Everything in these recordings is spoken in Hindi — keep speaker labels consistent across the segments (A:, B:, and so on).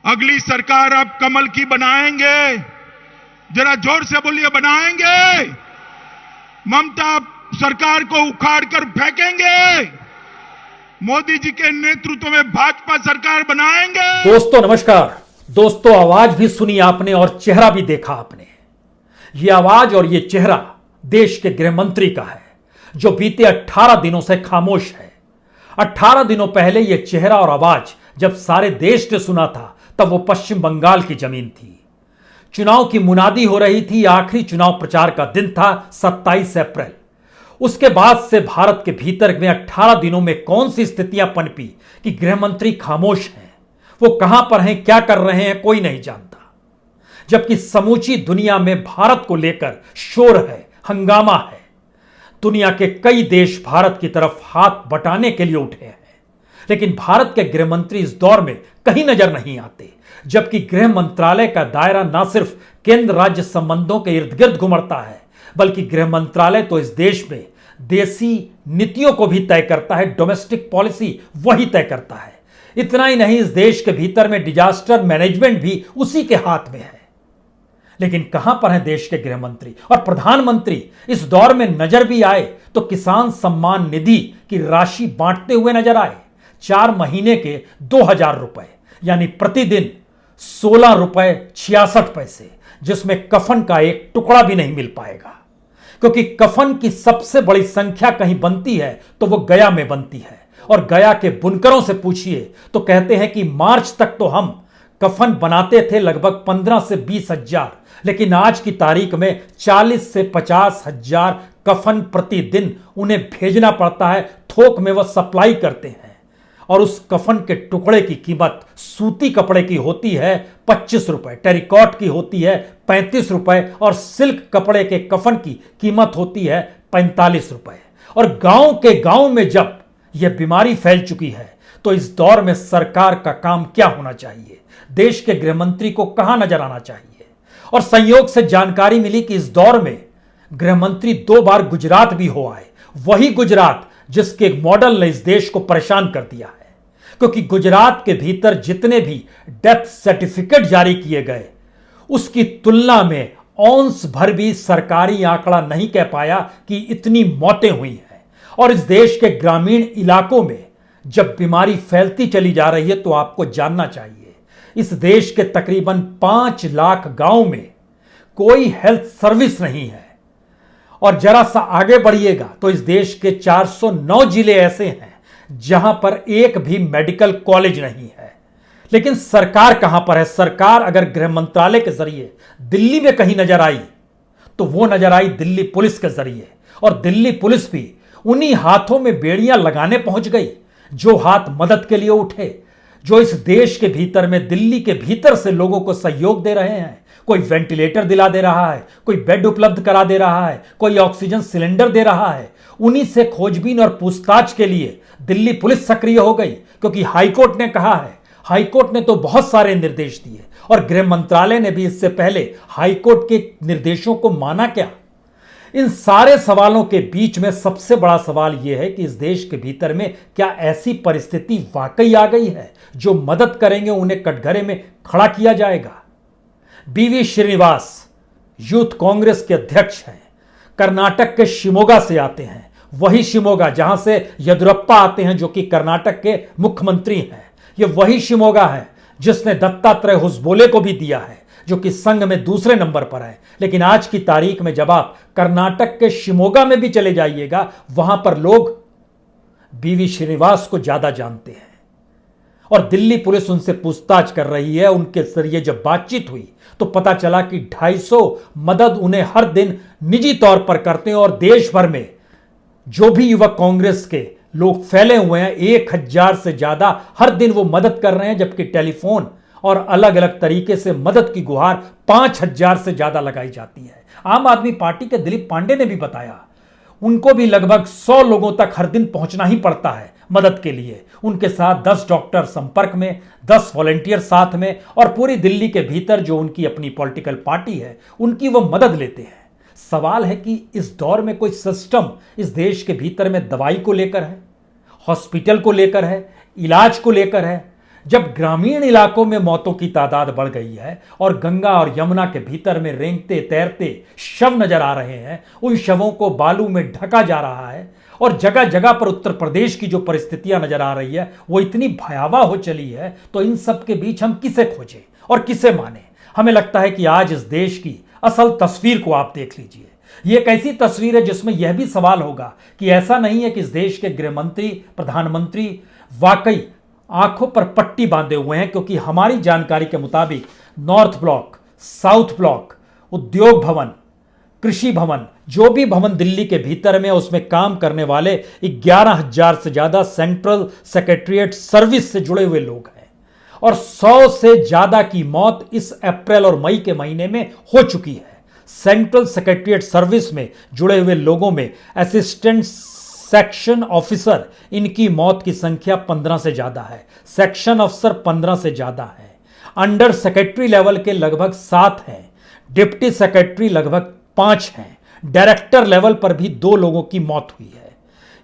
A: अगली सरकार आप कमल की बनाएंगे? जरा जोर से बोलिए, बनाएंगे? ममता सरकार को उखाड़ कर फेंकेंगे? मोदी जी के नेतृत्व में भाजपा सरकार बनाएंगे?
B: दोस्तों नमस्कार। दोस्तों, आवाज भी सुनी आपने और चेहरा भी देखा आपने। यह आवाज और यह चेहरा देश के गृह मंत्री का है, जो बीते 18 दिनों से खामोश है। 18 दिनों पहले यह चेहरा और आवाज जब सारे देश ने सुना था, तब वो पश्चिम बंगाल की जमीन थी। चुनाव की मुनादी हो रही थी। आखिरी चुनाव प्रचार का दिन था 27 अप्रैल। उसके बाद से भारत के भीतर में 18 दिनों में कौन सी स्थितियां पनपी कि गृह मंत्री खामोश हैं। वो कहां पर हैं, क्या कर रहे हैं, कोई नहीं जानता। जबकि समूची दुनिया में भारत को लेकर शोर है, हंगामा है। दुनिया के कई देश भारत की तरफ हाथ बटाने के लिए उठे हैं, लेकिन भारत के गृह मंत्री इस दौर में कहीं नजर नहीं आते। जबकि गृह मंत्रालय का दायरा न सिर्फ केंद्र राज्य संबंधों के इर्द गिर्द घुमड़ता है, बल्कि गृह मंत्रालय तो इस देश में देसी नीतियों को भी तय करता है। डोमेस्टिक पॉलिसी वही तय करता है। इतना ही नहीं, इस देश के भीतर में डिजास्टर मैनेजमेंट भी उसी के हाथ में है। लेकिन कहां पर है देश के गृह मंत्री और प्रधानमंत्री? इस दौर में नजर भी आए तो किसान सम्मान निधि की राशि बांटते हुए नजर आए। 4 महीने के 2000 रुपए, यानी प्रतिदिन 16 रुपए 66 पैसे, जिसमें कफन का एक टुकड़ा भी नहीं मिल पाएगा। क्योंकि कफन की सबसे बड़ी संख्या कहीं बनती है तो वो गया में बनती है। और गया के बुनकरों से पूछिए तो कहते हैं कि मार्च तक तो हम कफन बनाते थे लगभग 15 से 20 हजार, लेकिन आज की तारीख में 40 से 50 हजार कफन प्रतिदिन उन्हें भेजना पड़ता है। थोक में वह सप्लाई करते हैं और उस कफन के टुकड़े की कीमत सूती कपड़े की होती है 25 रुपए, टेरिकॉट की होती है 35 रुपए और सिल्क कपड़े के कफन की कीमत होती है 45 रुपए। और गांव के गांव में जब यह बीमारी फैल चुकी है, तो इस दौर में सरकार का काम क्या होना चाहिए? देश के गृह मंत्री को कहां नजर आना चाहिए? और संयोग से जानकारी मिली कि इस दौर में गृह मंत्री 2 बार गुजरात भी हो आए। वही गुजरात जिसके मॉडल ने इस देश को परेशान कर दिया है। क्योंकि गुजरात के भीतर जितने भी डेथ सर्टिफिकेट जारी किए गए, उसकी तुलना में औंस भर भी सरकारी आंकड़ा नहीं कह पाया कि इतनी मौतें हुई हैं। और इस देश के ग्रामीण इलाकों में जब बीमारी फैलती चली जा रही है, तो आपको जानना चाहिए इस देश के तकरीबन 5 लाख गांव में कोई हेल्थ सर्विस नहीं है। और जरा सा आगे बढ़िएगा तो इस देश के 409 जिले ऐसे हैं जहां पर एक भी मेडिकल कॉलेज नहीं है। लेकिन सरकार कहां पर है? सरकार अगर गृह मंत्रालय के जरिए दिल्ली में कहीं नजर आई, तो वो नजर आई दिल्ली पुलिस के जरिए। और दिल्ली पुलिस भी उन्हीं हाथों में बेड़ियां लगाने पहुंच गई जो हाथ मदद के लिए उठे, जो इस देश के भीतर में दिल्ली के भीतर से लोगों को सहयोग दे रहे हैं। कोई वेंटिलेटर दिला दे रहा है, कोई बेड उपलब्ध करा दे रहा है, कोई ऑक्सीजन सिलेंडर दे रहा है। उन्हीं से खोजबीन और पूछताछ के लिए दिल्ली पुलिस सक्रिय हो गई, क्योंकि हाईकोर्ट ने कहा है। हाईकोर्ट ने तो बहुत सारे निर्देश दिए और गृह मंत्रालय ने भी इससे पहले हाईकोर्ट के निर्देशों को माना क्या? इन सारे सवालों के बीच में सबसे बड़ा सवाल यह है कि इस देश के भीतर में क्या ऐसी परिस्थिति वाकई आ गई है जो मदद करेंगे, उन्हें कटघरे में खड़ा किया जाएगा? बीवी श्रीनिवास यूथ कांग्रेस के अध्यक्ष हैं। कर्नाटक के शिमोगा से आते हैं, वही शिमोगा जहां से येदियुरप्पा आते हैं, जो कि कर्नाटक के मुख्यमंत्री हैं। यह वही शिमोगा है जिसने दत्तात्रेय होसबोले को भी दिया है, जो कि संघ में दूसरे नंबर पर है। लेकिन आज की तारीख में जब आप कर्नाटक के शिमोगा में भी चले जाइएगा, वहां पर लोग बीवी श्रीनिवास को ज्यादा जानते हैं। और दिल्ली पुलिस उनसे पूछताछ कर रही है। उनके जरिए जब बातचीत हुई तो पता चला कि 250 मदद उन्हें हर दिन निजी तौर पर करते हैं। और देश भर में जो भी युवक कांग्रेस के लोग फैले हुए हैं, 1000 से ज्यादा हर दिन वो मदद कर रहे हैं। जबकि टेलीफोन और अलग अलग तरीके से मदद की गुहार 5000 से ज्यादा लगाई जाती है। आम आदमी पार्टी के दिलीप पांडे ने भी बताया, उनको भी लगभग 100 लोगों तक हर दिन पहुंचना ही पड़ता है मदद के लिए। उनके साथ 10 डॉक्टर संपर्क में, 10 वॉलंटियर साथ में, और पूरी दिल्ली के भीतर जो उनकी अपनी पॉलिटिकल पार्टी है, उनकी वो मदद लेते हैं। सवाल है कि इस दौर में कोई सिस्टम इस देश के भीतर में दवाई को लेकर है, हॉस्पिटल को लेकर है, इलाज को लेकर है, जब ग्रामीण इलाकों में मौतों की तादाद बढ़ गई है और गंगा और यमुना के भीतर में रेंगते तैरते शव नजर आ रहे हैं, उन शवों को बालू में ढका जा रहा है और जगह जगह पर उत्तर प्रदेश की जो परिस्थितियां नजर आ रही है वो इतनी भयावह हो चली है, तो इन सब के बीच हम किसे खोजें और किसे माने? हमें लगता है कि आज इस देश की असल तस्वीर को आप देख लीजिए। ये एक ऐसी तस्वीर है जिसमें यह भी सवाल होगा कि ऐसा नहीं है कि इस देश के गृह मंत्री, प्रधानमंत्री वाकई आंखों पर पट्टी बांधे हुए हैं, क्योंकि हमारी जानकारी के मुताबिक नॉर्थ ब्लॉक, साउथ ब्लॉक, उद्योग भवन, कृषि भवन, जो भी भवन दिल्ली के भीतर में उसमें काम करने वाले 11,000 से ज्यादा सेंट्रल सेक्रेटरीट सर्विस से जुड़े हुए लोग हैं और 100 से ज्यादा की मौत इस अप्रैल और मई के महीने में हो चुकी है। सेंट्रल सेक्रेटरीट सर्विस में जुड़े हुए लोगों में असिस्टेंट सेक्शन ऑफिसर, इनकी मौत की संख्या 15 से ज्यादा है, सेक्शन अफसर 15 से ज्यादा है, अंडर सेक्रेटरी लेवल के लगभग 7 हैं, डिप्टी सेक्रेटरी लगभग 5 हैं, डायरेक्टर लेवल पर भी 2 लोगों की मौत हुई है।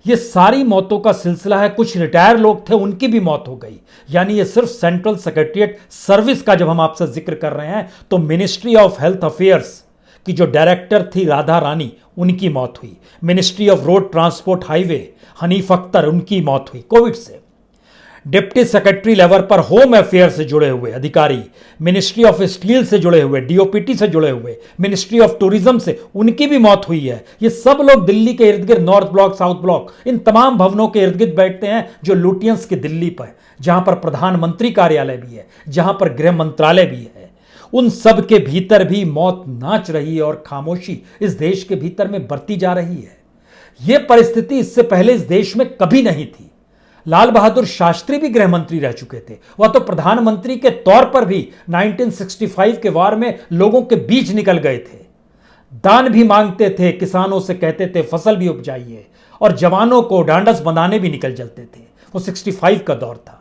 B: ये सारी मौतों का सिलसिला है। कुछ रिटायर लोग थे, उनकी भी मौत हो गई। यानी ये सिर्फ सेंट्रल सेक्रेटरीट सर्विस का जब हम आपसे जिक्र कर रहे हैं तो मिनिस्ट्री ऑफ हेल्थ अफेयर्स की जो डायरेक्टर थी राधा रानी, उनकी मौत हुई। Ministry of road transport highway Hanif Akhtar, उनकी मौत हुई कोविड से। डिप्टी सेक्रेटरी लेवल पर होम अफेयर से जुड़े हुए अधिकारी, मिनिस्ट्री ऑफ स्टील से जुड़े हुए, डीओपीटी से जुड़े हुए, मिनिस्ट्री ऑफ टूरिज्म से, उनकी भी मौत हुई है। ये सब लोग दिल्ली के इर्द गिर्द, नॉर्थ ब्लॉक, साउथ ब्लॉक, इन तमाम भवनों के इर्द गिर्द बैठते हैं जो लुटियंस की दिल्ली पर, जहां पर प्रधानमंत्री कार्यालय भी है, जहां पर गृह मंत्रालय भी है। उन सब के भीतर भी मौत नाच रही है और खामोशी इस देश के भीतर में बढ़ती जा रही है। यह परिस्थिति इससे पहले इस देश में कभी नहीं थी। लाल बहादुर शास्त्री भी गृह मंत्री रह चुके थे। वह तो प्रधानमंत्री के तौर पर भी 1965 के वार में लोगों के बीच निकल गए थे, दान भी मांगते थे, किसानों से कहते थे फसल भी उपजाइए, और जवानों को डांडस बंधाने भी निकल चलते थे। वो 65 का दौर था।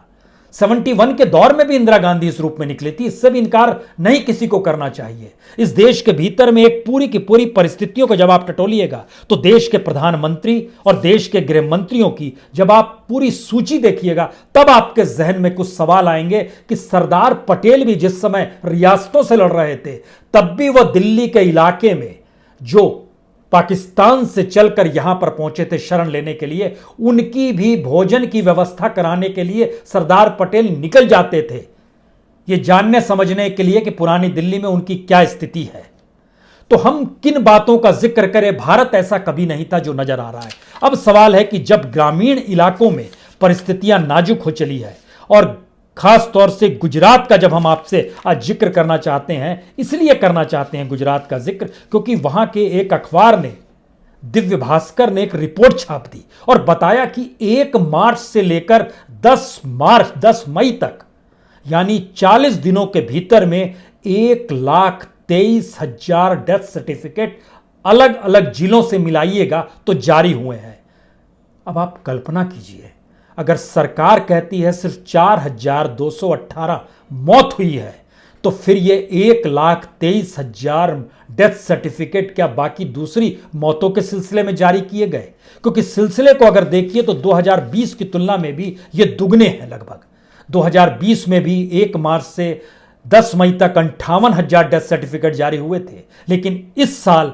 B: 71 के दौर में भी इंदिरा गांधी इस रूप में निकली थी। इससे भी इनकार नहीं किसी को करना चाहिए। इस देश के भीतर में एक पूरी की पूरी परिस्थितियों को जब आप टटोलिएगा तो देश के प्रधानमंत्री और देश के गृह मंत्रियों की जब आप पूरी सूची देखिएगा तब आपके जहन में कुछ सवाल आएंगे कि सरदार पटेल भी जिस समय रियासतों से लड़ रहे थे तब भी वह दिल्ली के इलाके में जो पाकिस्तान से चलकर यहां पर पहुंचे थे शरण लेने के लिए, उनकी भी भोजन की व्यवस्था कराने के लिए सरदार पटेल निकल जाते थे, ये जानने समझने के लिए कि पुरानी दिल्ली में उनकी क्या स्थिति है। तो हम किन बातों का जिक्र करें? भारत ऐसा कभी नहीं था जो नजर आ रहा है। अब सवाल है कि जब ग्रामीण इलाकों में परिस्थितियां नाजुक हो चली है, और खास तौर से गुजरात का जब हम आपसे आज जिक्र करना चाहते हैं, इसलिए करना चाहते हैं गुजरात का जिक्र क्योंकि वहां के एक अखबार ने, दिव्य भास्कर ने एक रिपोर्ट छाप दी और बताया कि 1 मार्च से लेकर 10 मई तक, यानी 40 दिनों के भीतर में 1,23,000 डेथ सर्टिफिकेट अलग अलग जिलों से मिलाइएगा तो जारी हुए हैं। अब आप कल्पना कीजिए, अगर सरकार कहती है सिर्फ 4,218 मौत हुई है, तो फिर ये 1,23,000 डेथ सर्टिफिकेट क्या बाकी दूसरी मौतों के सिलसिले में जारी किए गए? क्योंकि सिलसिले को अगर देखिए तो 2020 की तुलना में भी ये दुगने हैं लगभग। 2020 में भी 1 मार्च से 10 मई तक 58,000 डेथ सर्टिफिकेट जारी हुए थे, लेकिन इस साल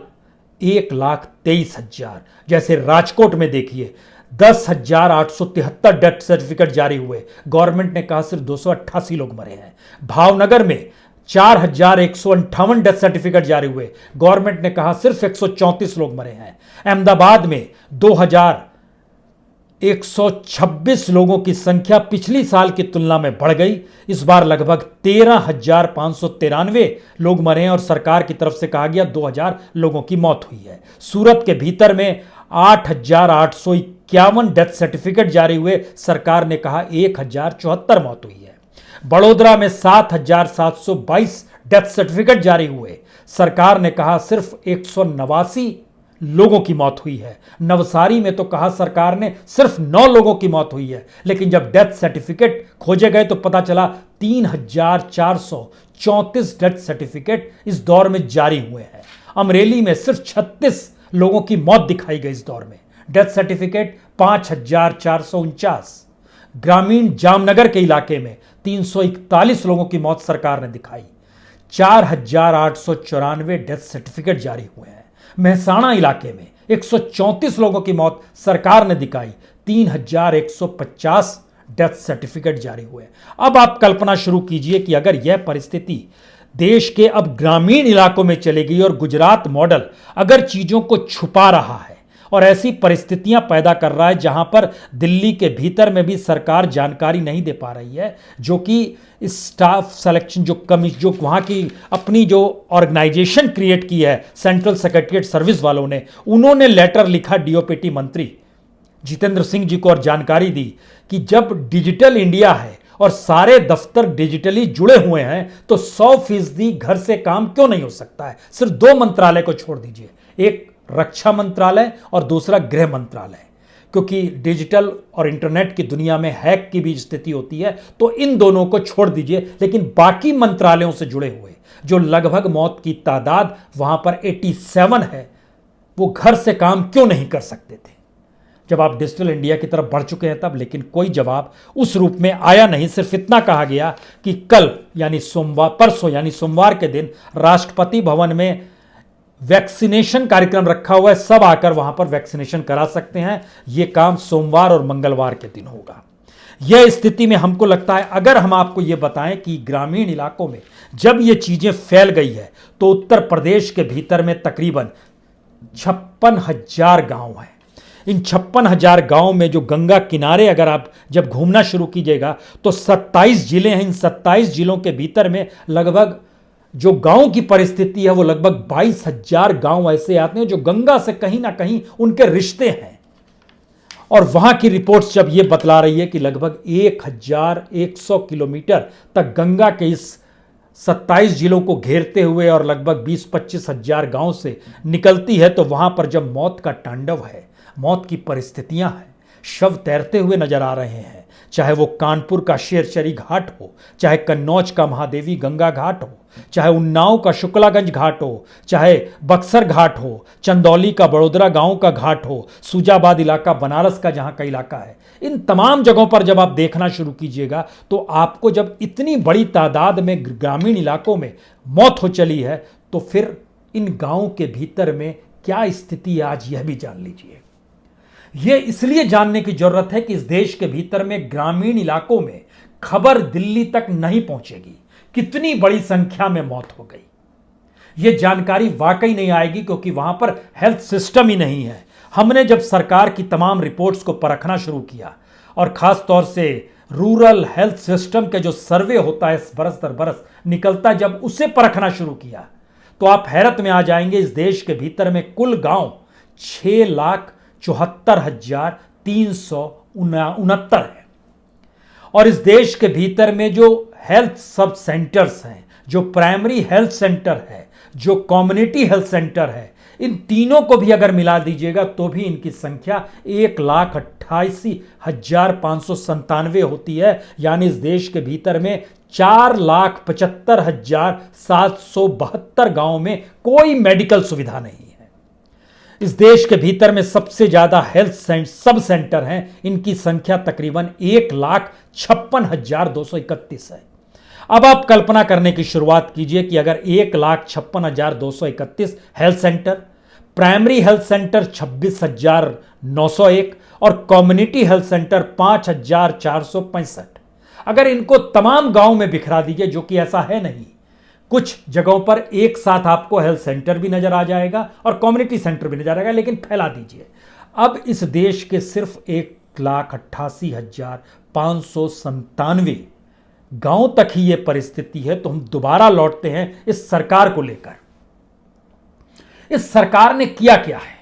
B: 1,23,000। जैसे राजकोट में देखिए 10,873 डेथ सर्टिफिकेट जारी हुए, गवर्नमेंट ने कहा सिर्फ 288 लोग मरे हैं। भावनगर में 4,158 डेथ सर्टिफिकेट जारी हुए, गवर्नमेंट ने कहा सिर्फ 134 लोग मरे हैं। अहमदाबाद में 2,126 लोगों की संख्या पिछली साल की तुलना में बढ़ गई। इस बार लगभग 13,593 लोग मरे हैं और सरकार की तरफ से कहा गया 2,000 लोगों की मौत हुई है। सूरत के भीतर में 8,851 डेथ सर्टिफिकेट जारी हुए, सरकार ने कहा 1,074 मौत हुई है। बड़ोदरा में 7,722 डेथ सर्टिफिकेट जारी हुए, सरकार ने कहा सिर्फ 189 लोगों की मौत हुई है। नवसारी में तो कहा सरकार ने सिर्फ 9 लोगों की मौत हुई है, लेकिन जब डेथ सर्टिफिकेट खोजे गए तो पता चला 3,434 डेथ सर्टिफिकेट इस दौर में जारी हुए हैं। अमरेली में सिर्फ 36 लोगों की मौत दिखाई गई इस दौर में, डेथ सर्टिफिकेट 5,449। ग्रामीण जामनगर के इलाके में 341 लोगों की मौत सरकार ने दिखाई। 4,894 डेथ सर्टिफिकेट जारी हुए हैं। मेहसाणा इलाके में 134 लोगों की मौत सरकार ने दिखाई। 3,150 डेथ सर्टिफिकेट जारी हुए। अब आप कल्पना शुरू कीजिए कि अगर यह परिस्थिति देश के अब ग्रामीण इलाकों में चलेगी और गुजरात मॉडल अगर चीजों को छुपा रहा है और ऐसी परिस्थितियां पैदा कर रहा है जहां पर दिल्ली के भीतर में भी सरकार जानकारी नहीं दे पा रही है, जो कि स्टाफ सिलेक्शन जो वहां की अपनी जो ऑर्गेनाइजेशन क्रिएट की है सेंट्रल सेक्रेटरीट सर्विस वालों ने, उन्होंने लेटर लिखा डीओपीटी मंत्री जितेंद्र सिंह जी को और जानकारी दी कि जब डिजिटल इंडिया है और सारे दफ्तर डिजिटली जुड़े हुए हैं तो 100% घर से काम क्यों नहीं हो सकता है। सिर्फ 2 मंत्रालय को छोड़ दीजिए, एक रक्षा मंत्रालय और दूसरा गृह मंत्रालय, क्योंकि डिजिटल और इंटरनेट की दुनिया में हैक की भी स्थिति होती है, तो इन दोनों को छोड़ दीजिए। लेकिन बाकी मंत्रालयों से जुड़े हुए जो लगभग मौत की तादाद वहां पर 87 है, वो घर से काम क्यों नहीं कर सकते थे जब आप डिजिटल इंडिया की तरफ बढ़ चुके हैं तब। लेकिन कोई जवाब उस रूप में आया नहीं। सिर्फ इतना कहा गया कि कल यानी परसों यानी सोमवार के दिन राष्ट्रपति भवन में वैक्सीनेशन कार्यक्रम रखा हुआ है, सब आकर वहां पर वैक्सीनेशन करा सकते हैं। यह काम सोमवार और मंगलवार के दिन होगा। यह स्थिति में हमको लगता है अगर हम आपको यह बताएं कि ग्रामीण इलाकों में जब यह चीजें फैल गई है तो उत्तर प्रदेश के भीतर में तकरीबन 56,000 गांव हैं। इन 56,000 गांव में जो गंगा किनारे अगर आप जब घूमना शुरू कीजिएगा तो 27 जिले हैं। इन 27 जिलों के भीतर में लगभग जो गांव की परिस्थिति है वो लगभग 22,000 गांव ऐसे आते हैं जो गंगा से कहीं ना कहीं उनके रिश्ते हैं। और वहां की रिपोर्ट्स जब ये बतला रही है कि लगभग 1,100 किलोमीटर तक गंगा के इस 27 जिलों को घेरते हुए और लगभग 20-25 हजार गांव से निकलती है, तो वहां पर जब मौत का तांडव है, मौत की परिस्थितियां हैं, शव तैरते हुए नजर आ रहे हैं, चाहे वो कानपुर का शेरचरी घाट हो, चाहे कन्नौज का महादेवी गंगा घाट हो, चाहे उन्नाव का शुक्लागंज घाट हो, चाहे बक्सर घाट हो, चंदौली का बड़ोदरा गांव का घाट हो, सूजाबाद इलाका बनारस का जहां का इलाका है, इन तमाम जगहों पर जब आप देखना शुरू कीजिएगा तो आपको जब इतनी बड़ी तादाद में ग्रामीण इलाकों में मौत हो चली है तो फिर इन गांवों के भीतर में क्या स्थिति है आज यह भी जान लीजिए। यह इसलिए जानने की जरूरत है कि इस देश के भीतर में ग्रामीण इलाकों में खबर दिल्ली तक नहीं पहुंचेगी कितनी बड़ी संख्या में मौत हो गई। यह जानकारी वाकई नहीं आएगी क्योंकि वहां पर हेल्थ सिस्टम ही नहीं है। हमने जब सरकार की तमाम रिपोर्ट्स को परखना शुरू किया और खास तौर से रूरल हेल्थ सिस्टम के जो सर्वे होता है बरस दर बरस निकलता, जब उसे परखना शुरू किया तो आप हैरत में आ जाएंगे। इस देश के भीतर में कुल गांव 6,74,369 है और इस देश के भीतर में जो हेल्थ सब सेंटर्स हैं, जो प्राइमरी हेल्थ सेंटर है, जो कम्युनिटी हेल्थ सेंटर है, इन तीनों को भी अगर मिला दीजिएगा तो भी इनकी संख्या 1,88,597 होती है। यानी इस देश के भीतर में 4,75,772 गांवों में कोई मेडिकल सुविधा नहीं है। इस देश के भीतर में सबसे ज्यादा हेल्थ सब सेंटर हैं, इनकी संख्या तकरीबन 1,56,231 है। अब आप कल्पना करने की शुरुआत कीजिए कि अगर 1,56,231 health centre, primary health centre 26,901 और कम्युनिटी हेल्थ सेंटर 5,465, अगर इनको तमाम गांव में बिखरा दीजिए, जो कि ऐसा है नहीं, कुछ जगहों पर एक साथ आपको हेल्थ सेंटर भी नजर आ जाएगा और कम्युनिटी सेंटर भी नजर आ जाएगा, लेकिन फैला दीजिए। अब इस देश के सिर्फ 1,88,597 गांव तक ही यह परिस्थिति है। तो हम दोबारा लौटते हैं इस सरकार को लेकर। इस सरकार ने किया क्या है,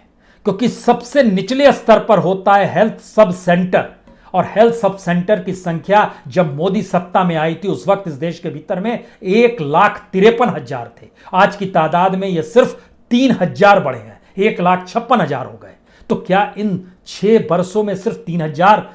B: क्योंकि सबसे निचले स्तर पर होता है हेल्थ सब सेंटर, और हेल्थ सब सेंटर की संख्या जब मोदी सत्ता में आई थी उस वक्त इस देश के भीतर में 1,53,000 थे। आज की तादाद में यह सिर्फ 3,000 बढ़े हैं, 1,56,000 हो गए। तो क्या इन 6 वर्षों में सिर्फ 3,000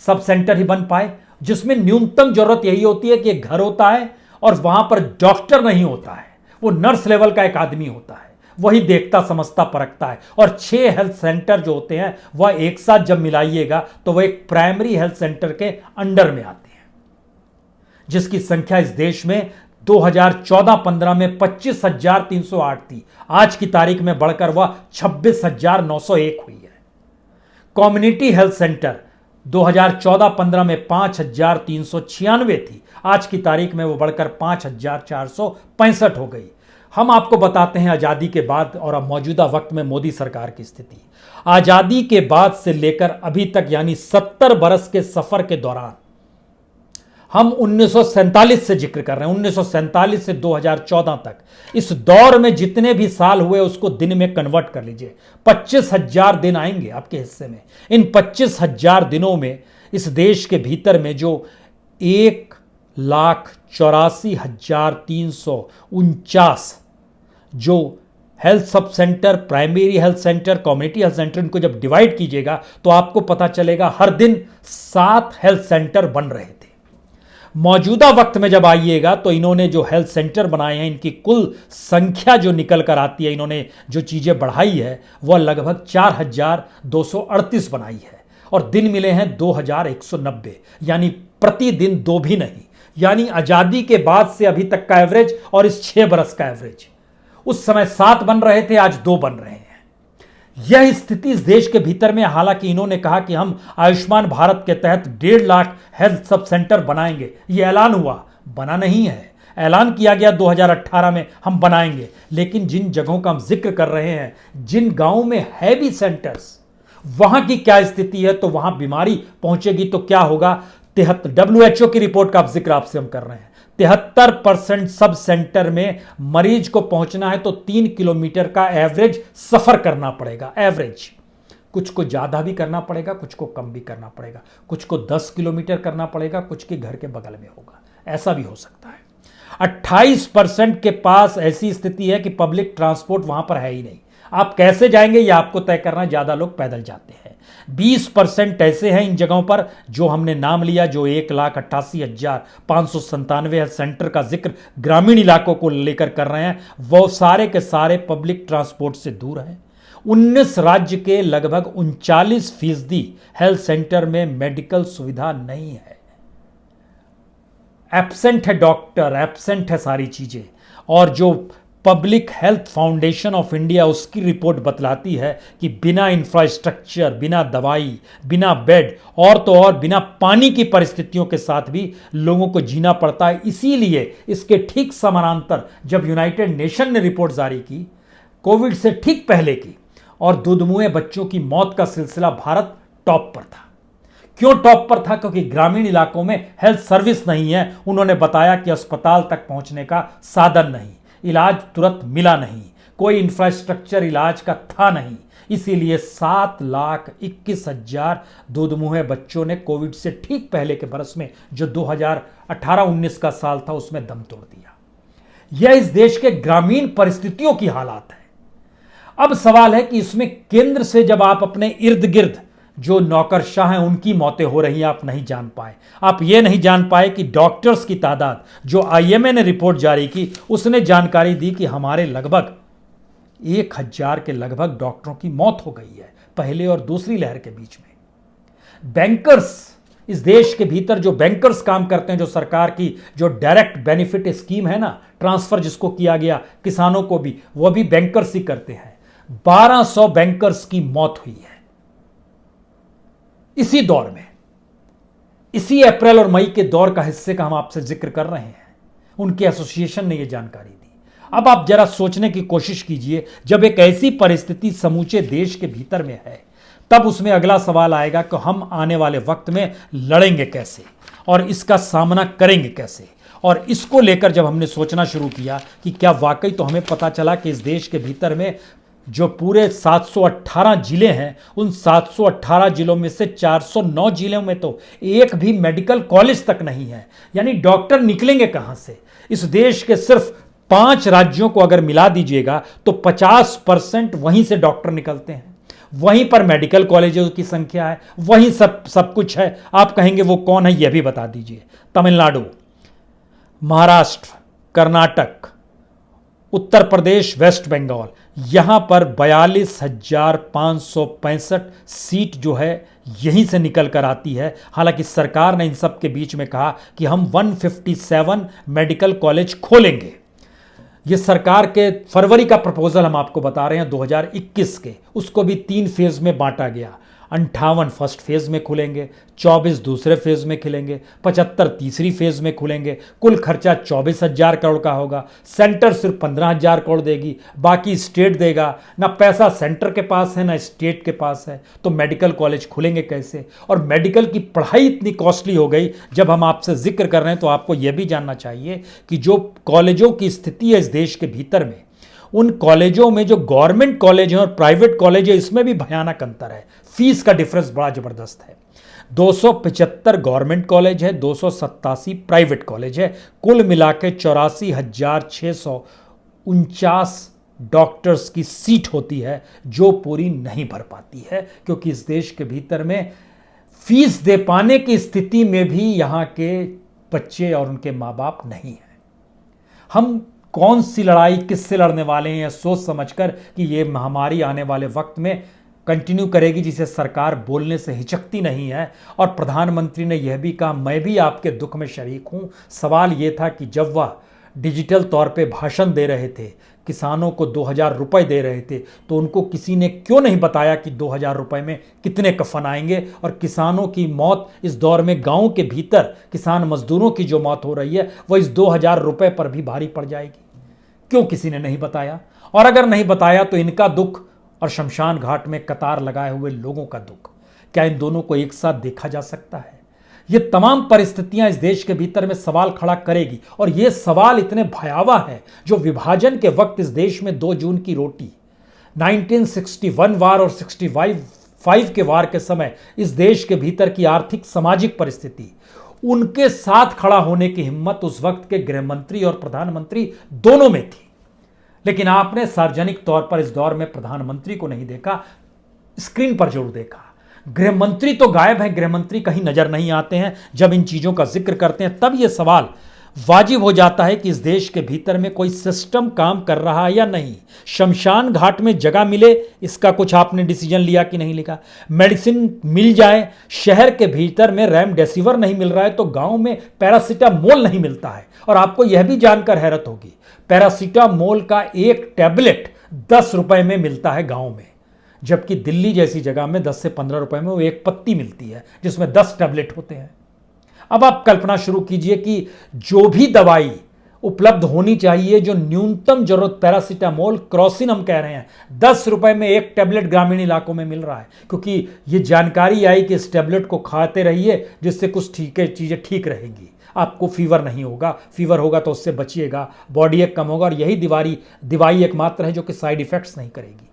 B: सब सेंटर ही बन पाए, जिसमें न्यूनतम जरूरत यही होती है कि एक घर होता है और वहां पर डॉक्टर नहीं होता है, वो नर्स लेवल का एक आदमी होता है, वही देखता समझता परखता है। और 6 हेल्थ सेंटर जो होते हैं वह एक साथ जब मिलाइएगा तो वह एक प्राइमरी हेल्थ सेंटर के अंडर में आते हैं। जिसकी संख्या इस देश में 2014-15 में 25,308 थी, आज की तारीख में बढ़कर वह 26,901 हुई है। कम्युनिटी हेल्थ सेंटर 2014-15 में 5,396 थी, आज की तारीख में वो बढ़कर 5,465 हो गई। हम आपको बताते हैं आज़ादी के बाद और अब मौजूदा वक्त में मोदी सरकार की स्थिति। आज़ादी के बाद से लेकर अभी तक यानी 70 बरस के सफर के दौरान, हम 1947 से जिक्र कर रहे हैं, 1947 से 2014 तक, इस दौर में जितने भी साल हुए उसको दिन में कन्वर्ट कर लीजिए। 25,000 दिन आएंगे आपके हिस्से में। इन 25,000 दिनों में इस देश के भीतर में जो 1,84,349 जो health sub centre, primary health centre, community health centre, इनको जब डिवाइड कीजिएगा तो आपको पता चलेगा हर दिन 7 हेल्थ सेंटर बन रहे थे। मौजूदा वक्त में जब आइएगा तो इन्होंने जो हेल्थ सेंटर बनाए हैं, इनकी कुल संख्या जो निकल कर आती है, इन्होंने जो चीजें बढ़ाई है वह लगभग 4,238 बनाई है और दिन मिले हैं 2,190, यानी प्रतिदिन 2 भी नहीं। यानी आजादी के बाद से अभी तक का एवरेज और इस 6 बरस का एवरेज, उस समय 7 बन रहे थे, आज 2 बन रहे हैं। यह स्थिति इस देश के भीतर में, हालांकि इन्होंने कहा कि हम आयुष्मान भारत के तहत 1.5 लाख हेल्थ सब सेंटर बनाएंगे, यह ऐलान हुआ, बना नहीं है। ऐलान किया गया 2018 में हम बनाएंगे, लेकिन जिन जगहों का हम जिक्र कर रहे हैं, जिन गांवों में है भी सेंटर्स, वहां की क्या स्थिति है, तो वहां बीमारी पहुंचेगी तो क्या होगा। WHO की रिपोर्ट का जिक्र आपसे हम कर रहे हैं। 73% सब सेंटर में मरीज को पहुंचना है तो 3 किलोमीटर का एवरेज सफर करना पड़ेगा। एवरेज, कुछ को ज्यादा भी करना पड़ेगा, कुछ को कम भी करना पड़ेगा, कुछ को 10 किलोमीटर करना पड़ेगा, कुछ के घर के बगल में होगा, ऐसा भी हो सकता है। 28% के पास ऐसी स्थिति है कि पब्लिक ट्रांसपोर्ट वहां पर है ही नहीं। आप कैसे जाएंगे यह आपको तय करना, ज्यादा लोग पैदल जाते हैं। 20% ऐसे हैं इन जगहों पर जो हमने नाम लिया, जो 1,88,597 हेल्थ सेंटर का जिक्र ग्रामीण इलाकों को लेकर कर रहे हैं, वो सारे के सारे पब्लिक ट्रांसपोर्ट से दूर हैं। 19 राज्य के लगभग 39% हेल्थ सेंटर में मेडिकल सुविधा नहीं है। एब्सेंट है डॉक्टर, एब्सेंट है सारी चीजें। और जो public health foundation of India, उसकी रिपोर्ट बतलाती है कि बिना इंफ्रास्ट्रक्चर, बिना दवाई, बिना बेड और तो और बिना पानी की परिस्थितियों के साथ भी लोगों को जीना पड़ता है। इसीलिए इसके ठीक समानांतर जब यूनाइटेड नेशन ने रिपोर्ट जारी की कोविड से ठीक पहले की, और दुधमुए बच्चों की मौत का सिलसिला भारत टॉप पर था। क्यों टॉप पर था? क्योंकि ग्रामीण इलाकों में हेल्थ सर्विस नहीं है। उन्होंने बताया कि अस्पताल तक पहुंचने का साधन नहीं, इलाज तुरंत मिला नहीं, कोई इंफ्रास्ट्रक्चर इलाज का था नहीं। इसीलिए 7,21,000 दूधमुहे बच्चों ने कोविड से ठीक पहले के बरस में, जो 2018-19 का साल था, उसमें दम तोड़ दिया। यह इस देश के ग्रामीण परिस्थितियों की हालात है। अब सवाल है कि इसमें केंद्र से जब आप अपने इर्द गिर्द जो नौकरशाह हैं उनकी मौतें हो रही हैं, आप नहीं जान पाए। आप ये नहीं जान पाए कि डॉक्टर्स की तादाद, जो IMA ने रिपोर्ट जारी की, उसने जानकारी दी कि हमारे लगभग 1,000 के लगभग डॉक्टरों की मौत हो गई है पहले और दूसरी लहर के बीच में। बैंकर्स, इस देश के भीतर जो बैंकर्स काम करते हैं, जो सरकार की जो डायरेक्ट बेनिफिट स्कीम है ना, ट्रांसफर जिसको किया गया किसानों को भी, वह भी बैंकर्स ही करते हैं। 1200 बैंकर्स की मौत हुई है इसी दौर में। इसी अप्रैल और मई के दौर का हिस्से का हम आपसे जिक्र कर रहे हैं। उनके एसोसिएशन ने यह जानकारी दी। अब आप जरा सोचने की कोशिश कीजिए, जब एक ऐसी परिस्थिति समूचे देश के भीतर में है, तब उसमें अगला सवाल आएगा कि हम आने वाले वक्त में लड़ेंगे कैसे और इसका सामना करेंगे कैसे। और इसको लेकर जब हमने सोचना शुरू किया कि क्या वाकई, तो हमें पता चला कि इस देश के भीतर में जो पूरे 718 जिले हैं, उन 718 जिलों में से 409 जिलों में तो एक भी मेडिकल कॉलेज तक नहीं है। यानी डॉक्टर निकलेंगे कहां से? इस देश के सिर्फ 5 राज्यों को अगर मिला दीजिएगा तो 50% वहीं से डॉक्टर निकलते हैं। वहीं पर मेडिकल कॉलेजों की संख्या है, वहीं सब कुछ है। आप कहेंगे वो कौन है, यह भी बता दीजिए। तमिलनाडु, महाराष्ट्र, कर्नाटक, उत्तर प्रदेश, वेस्ट बंगाल, यहां पर 42,565 सीट जो है यहीं से निकल कर आती है। हालांकि सरकार ने इन सब के बीच में कहा कि हम 157 मेडिकल कॉलेज खोलेंगे। ये सरकार के फरवरी का प्रपोजल हम आपको बता रहे हैं 2021 के, उसको भी 3 फेज में बांटा गया। 58 फर्स्ट फेज में खुलेंगे, 24 दूसरे फेज में खुलेंगे, 75 तीसरी फेज में खुलेंगे। कुल खर्चा 24,000 करोड़ का होगा। सेंटर सिर्फ 15,000 करोड़ देगी, बाकी स्टेट देगा। ना पैसा सेंटर के पास है ना स्टेट के पास है, तो मेडिकल कॉलेज खुलेंगे कैसे? और मेडिकल की पढ़ाई इतनी कॉस्टली हो गई। जब हम आपसे जिक्र कर रहे हैं तो आपको यह भी जानना चाहिए कि जो कॉलेजों की स्थिति है इस देश के भीतर में, उन कॉलेजों में जो गवर्नमेंट कॉलेज हैं और प्राइवेट कॉलेज है, इसमें भी भयानक अंतर है। फीस का डिफरेंस बड़ा जबरदस्त है। 275 गवर्नमेंट कॉलेज है, 287 प्राइवेट कॉलेज है। कुल मिलाकर 84,649 डॉक्टर्स की सीट होती है, जो पूरी नहीं भर पाती है, क्योंकि इस देश के भीतर में फीस दे पाने की स्थिति में भी यहां के बच्चे और उनके मां बाप नहीं हैं। हम कौन सी लड़ाई किससे लड़ने वाले हैं, सोच समझकर कि ये महामारी आने वाले वक्त में कंटिन्यू करेगी, जिसे सरकार बोलने से हिचकती नहीं है। और प्रधानमंत्री ने यह भी कहा, मैं भी आपके दुख में शरीक हूं। सवाल यह था कि जब वह डिजिटल तौर पे भाषण दे रहे थे, किसानों को 2,000 रुपए दे रहे थे, तो उनको किसी ने क्यों नहीं बताया कि 2,000 रुपए में कितने कफन आएंगे? और किसानों की मौत इस दौर में, गांव के भीतर किसान मजदूरों की जो मौत हो रही है, वह इस 2,000 रुपए पर भी भारी पड़ जाएगी। क्यों किसी ने नहीं बताया? और अगर नहीं बताया तो इनका दुख और शमशान घाट में कतार लगाए हुए लोगों का दुख, क्या इन दोनों को एक साथ देखा जा सकता है? ये तमाम परिस्थितियां इस देश के भीतर में सवाल खड़ा करेगी। और ये सवाल इतने भयावह हैं, जो विभाजन के वक्त इस देश में 2 जून की रोटी, 1961 वार और 65 के वार के समय इस देश के भीतर की आर्थिक सामाजिक परिस्थिति, उनके साथ खड़ा होने की हिम्मत उस वक्त के गृह मंत्री और प्रधानमंत्री दोनों में थी। लेकिन आपने सार्वजनिक तौर पर इस दौर में प्रधानमंत्री को नहीं देखा, स्क्रीन पर जरूर देखा। गृह मंत्री तो गायब हैं, गृह मंत्री कहीं नजर नहीं आते हैं। जब इन चीजों का जिक्र करते हैं तब यह सवाल वाजिब हो जाता है कि इस देश के भीतर में कोई सिस्टम काम कर रहा है या नहीं। शमशान घाट में जगह मिले, इसका कुछ आपने डिसीजन लिया कि नहीं लिया? मेडिसिन मिल जाए, शहर के भीतर में रेमडेसिविर नहीं मिल रहा है तो गांव में पैरासीटामोल नहीं मिलता है। और आपको यह भी जानकर हैरत होगी, पैरासीटामोल का एक टैबलेट 10 रुपए में मिलता है गांव में, जबकि दिल्ली जैसी जगह में 10 से 15 रुपए में वो एक पत्ती मिलती है जिसमें 10 टैबलेट होते हैं। अब आप कल्पना शुरू कीजिए कि जो भी दवाई उपलब्ध होनी चाहिए, जो न्यूनतम जरूरत, पैरासीटामोल, क्रोसिन हम कह रहे हैं, 10 रुपए में एक टैबलेट ग्रामीण इलाकों में मिल रहा है। क्योंकि ये जानकारी आई कि इस टैबलेट को खाते रहिए, जिससे कुछ चीजें ठीक रहेंगी, आपको फीवर नहीं होगा, फीवर होगा तो उससे बचिएगा, बॉडी एक कम होगा। और यही दवाई एकमात्र है जो कि साइड इफेक्ट्स नहीं करेगी।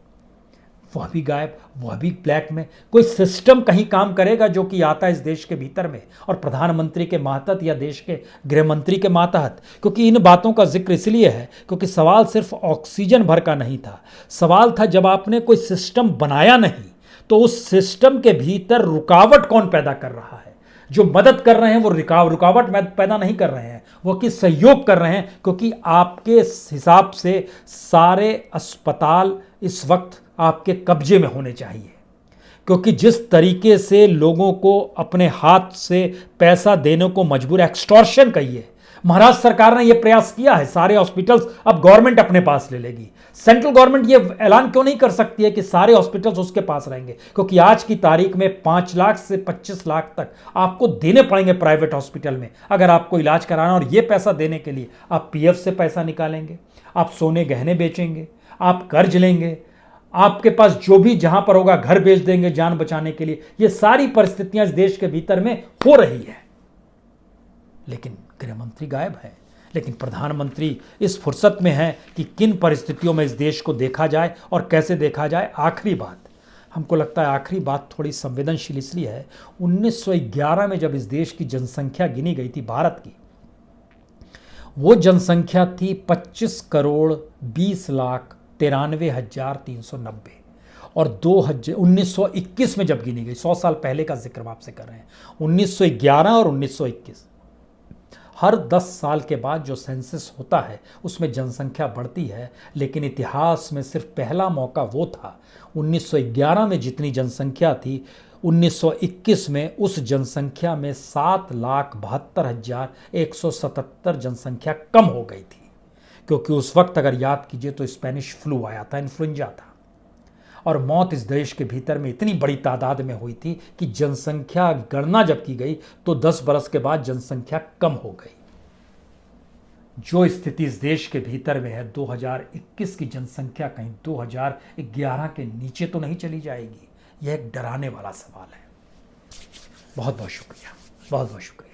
B: वह भी गायब, वह भी ब्लैक में। कोई सिस्टम कहीं काम करेगा जो कि आता है इस देश के भीतर में, और प्रधानमंत्री के मातहत या देश के गृह मंत्री के मातहत? क्योंकि इन बातों का जिक्र इसलिए है क्योंकि सवाल सिर्फ ऑक्सीजन भर का नहीं था। सवाल था, जब आपने कोई सिस्टम बनाया नहीं तो उस सिस्टम के भीतर रुकावट कौन पैदा कर रहा है? जो मदद कर रहे हैं वो रुकावट पैदा नहीं कर रहे हैं, वो कि सहयोग कर रहे हैं। क्योंकि आपके हिसाब से सारे अस्पताल इस वक्त आपके कब्जे में होने चाहिए, क्योंकि जिस तरीके से लोगों को अपने हाथ से पैसा देने को मजबूर, एक्सटॉर्शन कहिए, महाराष्ट्र सरकार ने यह प्रयास किया है। सारे हॉस्पिटल्स अब गवर्नमेंट अपने पास ले लेगी। सेंट्रल गवर्नमेंट यह ऐलान क्यों नहीं कर सकती है कि सारे हॉस्पिटल्स उसके पास रहेंगे? क्योंकि आज की तारीख में 5 लाख से 25 लाख तक आपको देने पड़ेंगे प्राइवेट हॉस्पिटल में अगर आपको इलाज कराना। और यह पैसा देने के लिए आप पीएफ से पैसा निकालेंगे, आप सोने गहने बेचेंगे, आप कर्ज लेंगे, आपके पास जो भी जहां पर होगा घर बेच देंगे जान बचाने के लिए। ये सारी परिस्थितियां इस देश के भीतर में हो रही है। लेकिन गृह मंत्री गायब है। लेकिन प्रधानमंत्री इस फुर्सत में है कि किन परिस्थितियों में इस देश को देखा जाए और कैसे देखा जाए। आखिरी बात, हमको लगता है आखिरी बात थोड़ी संवेदनशील इसलिए है, 1911 में जब इस देश की जनसंख्या गिनी गई थी भारत की, वो जनसंख्या थी 25,20,93,390। और 1921 में जब गिनी गई, 100 साल पहले का जिक्र हम आपसे कर रहे हैं, 1911 और 1921, हर 10 साल के बाद जो सेंसस होता है उसमें जनसंख्या बढ़ती है, लेकिन इतिहास में सिर्फ पहला मौका वो था। 1911 में जितनी जनसंख्या थी, 1921 में उस जनसंख्या में 7,72,177 जनसंख्या कम हो गई थी, क्योंकि उस वक्त अगर याद कीजिए तो स्पेनिश फ्लू आया था, इन्फ्लुएंजा था, और मौत इस देश के भीतर में इतनी बड़ी तादाद में हुई थी कि जनसंख्या गणना जब की गई तो 10 बरस के बाद जनसंख्या कम हो गई। जो स्थिति इस देश के भीतर में है, 2021 की जनसंख्या कहीं 2011 के नीचे तो नहीं चली जाएगी? यह एक डराने वाला सवाल है। बहुत बहुत शुक्रिया, बहुत बहुत शुक्रिया।